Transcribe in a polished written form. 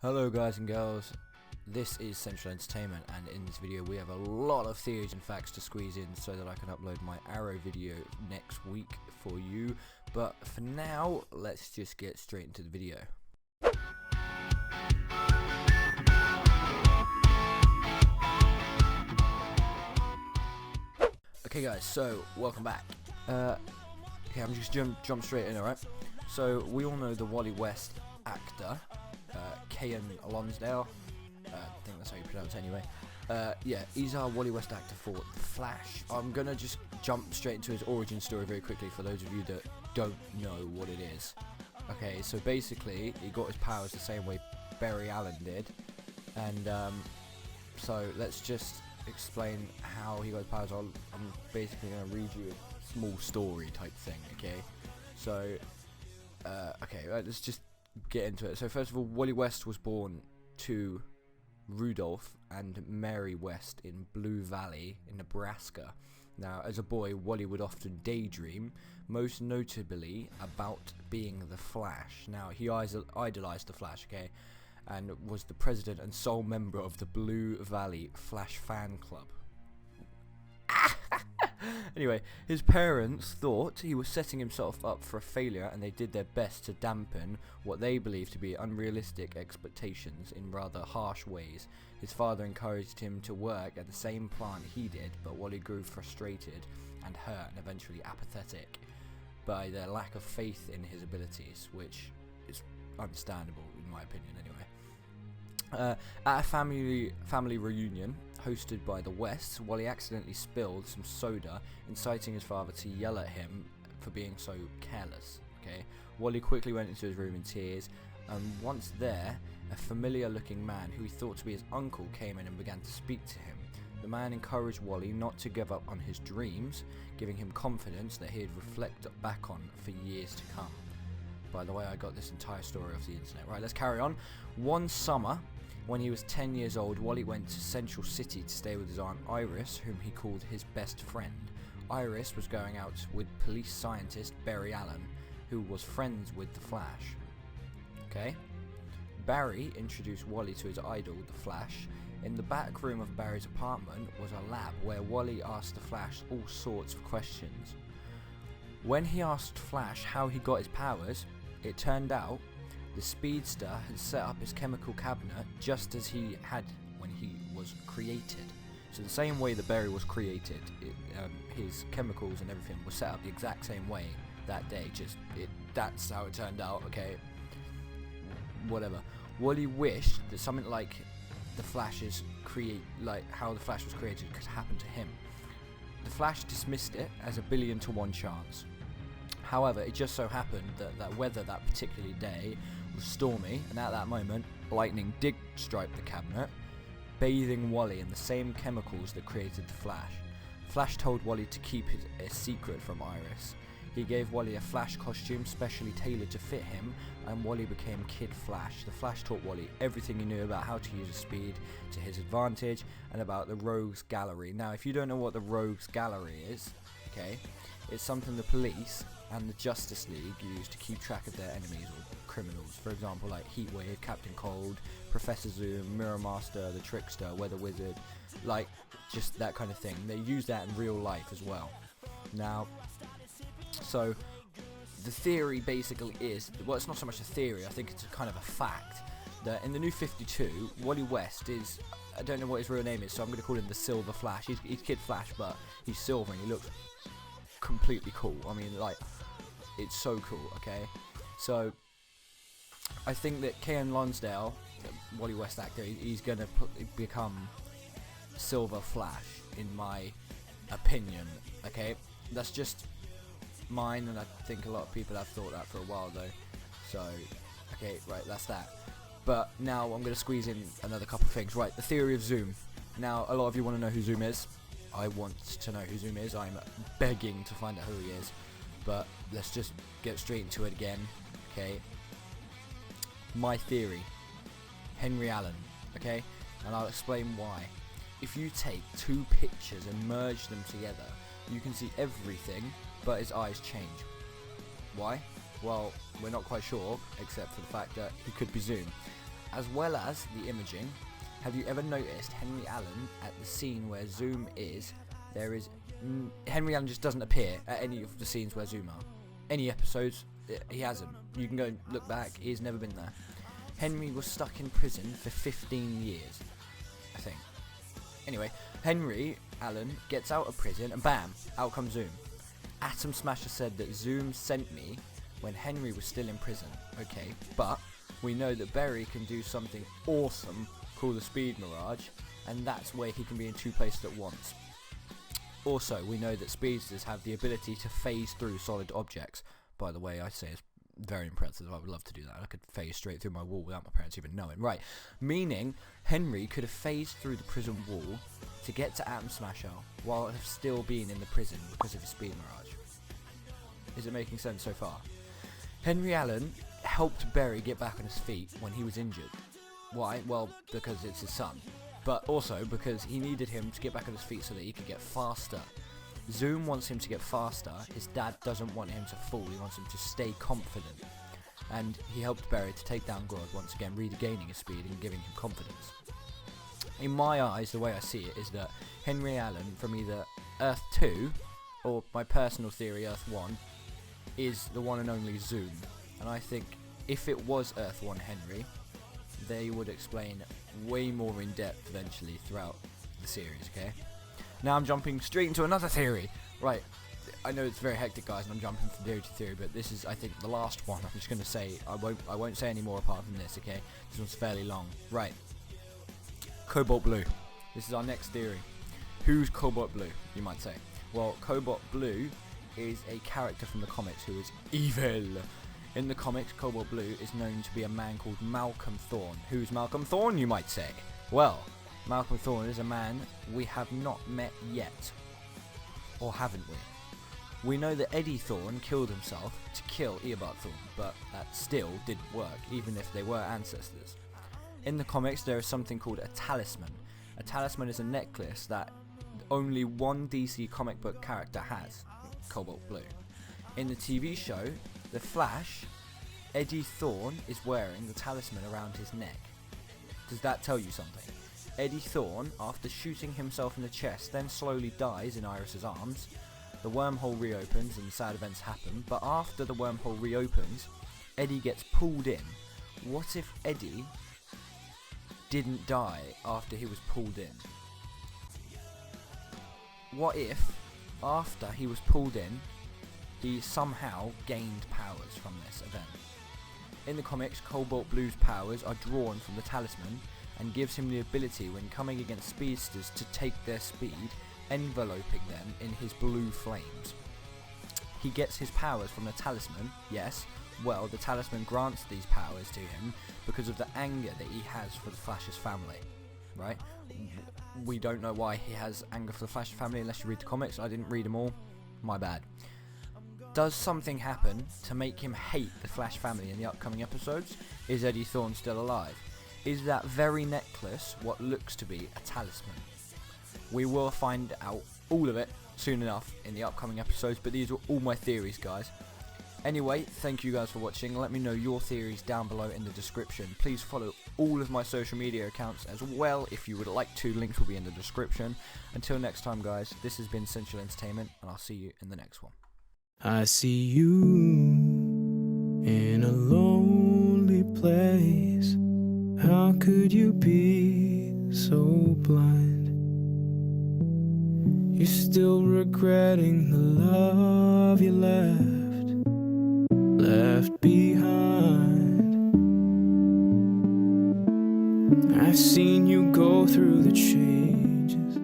Hello guys and girls, this is Central Entertainment, and in this video we have a lot of theories and facts to squeeze in so that I can upload my Arrow video next week for you. But for now, let's just get straight into the video. Okay guys, so welcome back. Okay, I'm just jump straight in, alright? So we all know the Wally West actor, Kean Lonsdale, I think that's how you pronounce it anyway. Yeah, he's our Wally West actor for The Flash. I'm gonna just jump straight into his origin story very quickly for those of you that don't know what it is. Okay, so basically he got his powers the same way Barry Allen did, and so let's just explain how he got his powers. I'm basically gonna read you a small story type thing. Okay, so okay, right, let's just get into it. So first of all, Wally West was born to Rudolph and Mary West in Blue Valley in Nebraska. Now, as a boy, Wally would often daydream, most notably about being the Flash. Now, he idolized the Flash, okay, and was the president and sole member of the Blue Valley Flash fan club. Anyway, his parents thought he was setting himself up for a failure, and they did their best to dampen what they believed to be unrealistic expectations in rather harsh ways. His father encouraged him to work at the same plant he did, but Wally grew frustrated and hurt and eventually apathetic by their lack of faith in his abilities, which is understandable in my opinion anyway. At a family reunion hosted by the Wests, Wally accidentally spilled some soda, inciting his father to yell at him for being so careless. Okay, Wally quickly went into his room in tears, and once there, a familiar-looking man who he thought to be his uncle came in and began to speak to him. The man encouraged Wally not to give up on his dreams, giving him confidence that he'd reflect back on for years to come. By the way, I got this entire story off the internet. Right, let's carry on. One summer, when he was 10 years old, Wally went to Central City to stay with his aunt Iris, whom he called his best friend. Iris was going out with police scientist Barry Allen, who was friends with the Flash. Okay? Barry introduced Wally to his idol, the Flash. In the back room of Barry's apartment was a lab where Wally asked the Flash all sorts of questions. When he asked Flash how he got his powers, it turned out the speedster had set up his chemical cabinet just as he had when he was created. So the same way that Barry was created, his chemicals and everything was set up the exact same way that day. That's how it turned out. Okay, whatever. Wally wished that something like the Flash's how the Flash was created could happen to him. The Flash dismissed it as a 1,000,000,000 to 1 chance. However, it just so happened that weather that particular day was stormy, and at that moment, lightning did strike the cabinet, bathing Wally in the same chemicals that created the Flash. Flash told Wally to keep it a secret from Iris. He gave Wally a Flash costume specially tailored to fit him, and Wally became Kid Flash. The Flash taught Wally everything he knew about how to use his speed to his advantage and about the Rogues Gallery. Now, if you don't know what the Rogues Gallery is, okay, it's something the police and the Justice League use to keep track of their enemies or criminals. For example, like Heatwave, Captain Cold, Professor Zoom, Mirror Master, the Trickster, Weather Wizard, like just that kind of thing. They use that in real life as well. Now, so the theory basically is, well, it's not so much a theory, I think it's a kind of a fact, that in the New 52, Wally West is, I don't know what his real name is, so I'm going to call him the Silver Flash. He's Kid Flash, but he's silver and he looks completely cool. I mean, like, it's so cool. Okay, so I think that Kean Lonsdale, the Wally West actor, he's gonna become Silver Flash, in my opinion. Okay, that's just mine, and I think a lot of people have thought that for a while though. So, okay, right, that's that. But now I'm gonna squeeze in another couple of things. Right, the theory of Zoom. Now, a lot of you want to know who Zoom is. I want to know who Zoom is. I'm begging to find out who he is. But let's just get straight into it again. Okay. My theory. Henry Allen. Okay. And I'll explain why. If you take two pictures and merge them together, you can see everything, but his eyes change. Why? Well, we're not quite sure, except for the fact that he could be Zoom. As well as the imaging, have you ever noticed Henry Allen at the scene where Zoom is, Henry Allen just doesn't appear at any of the scenes where Zoom are. Any episodes, he hasn't. You can go and look back, he's never been there. Henry was stuck in prison for 15 years, I think. Anyway, Henry Allen gets out of prison and bam, out comes Zoom. Atom Smasher said that Zoom sent me when Henry was still in prison. Okay, but we know that Barry can do something awesome called the Speed Mirage, and that's where he can be in two places at once. Also, we know that speedsters have the ability to phase through solid objects. By the way, I say it's very impressive. I would love to do that. I could phase straight through my wall without my parents even knowing. Right, meaning Henry could have phased through the prison wall to get to Atom Smasher while still being in the prison because of his Speed Mirage. Is it making sense so far? Henry Allen helped Barry get back on his feet when he was injured. Why? Well, because it's his son. But also because he needed him to get back on his feet so that he could get faster. Zoom wants him to get faster. His dad doesn't want him to fall. He wants him to stay confident. And he helped Barry to take down God, once again regaining his speed and giving him confidence. In my eyes, the way I see it is that Henry Allen from either Earth 2 or my personal theory, Earth 1, is the one and only Zoom. And I think if it was Earth 1 Henry, they would explain way more in depth eventually throughout the series, okay? Now I'm jumping straight into another theory. Right, I know it's very hectic, guys, and I'm jumping from theory to theory, but this is, I think, the last one. I'm just going to say, I won't say any more apart from this, okay? This one's fairly long. Right. Cobalt Blue. This is our next theory. Who's Cobalt Blue, you might say? Well, Cobalt Blue is a character from the comics who is evil. In the comics, Cobalt Blue is known to be a man called Malcolm Thorne. Who's Malcolm Thorne, you might say? Well, Malcolm Thorne is a man we have not met yet. Or haven't we? We know that Eddie Thorne killed himself to kill Eobard Thorne, but that still didn't work, even if they were ancestors. In the comics, there is something called a talisman. A talisman is a necklace that only one DC comic book character has, Cobalt Blue. In the TV show, The Flash, Eddie Thorne is wearing the talisman around his neck. Does that tell you something? Eddie Thorne, after shooting himself in the chest, then slowly dies in Iris's arms. The wormhole reopens and sad events happen, but after the wormhole reopens, Eddie gets pulled in. What if Eddie didn't die after he was pulled in? What if, after he was pulled in, he somehow gained powers from this event? In the comics, Cobalt Blue's powers are drawn from the talisman and gives him the ability when coming against speedsters to take their speed, enveloping them in his blue flames. He gets his powers from the talisman, yes, well, the talisman grants these powers to him because of the anger that he has for the Flash's family, right? We don't know why he has anger for the Flash family unless you read the comics. I didn't read them all, my bad. Does something happen to make him hate the Flash family in the upcoming episodes? Is Eddie Thorne still alive? Is that very necklace what looks to be a talisman? We will find out all of it soon enough in the upcoming episodes, but these are all my theories, guys. Anyway, thank you guys for watching. Let me know your theories down below in the description. Please follow all of my social media accounts as well if you would like to. Links will be in the description. Until next time, guys, this has been Central Entertainment, and I'll see you in the next one. I see you in a lonely place. How could you be so blind? You're still regretting the love you left behind. I've seen you go through the changes,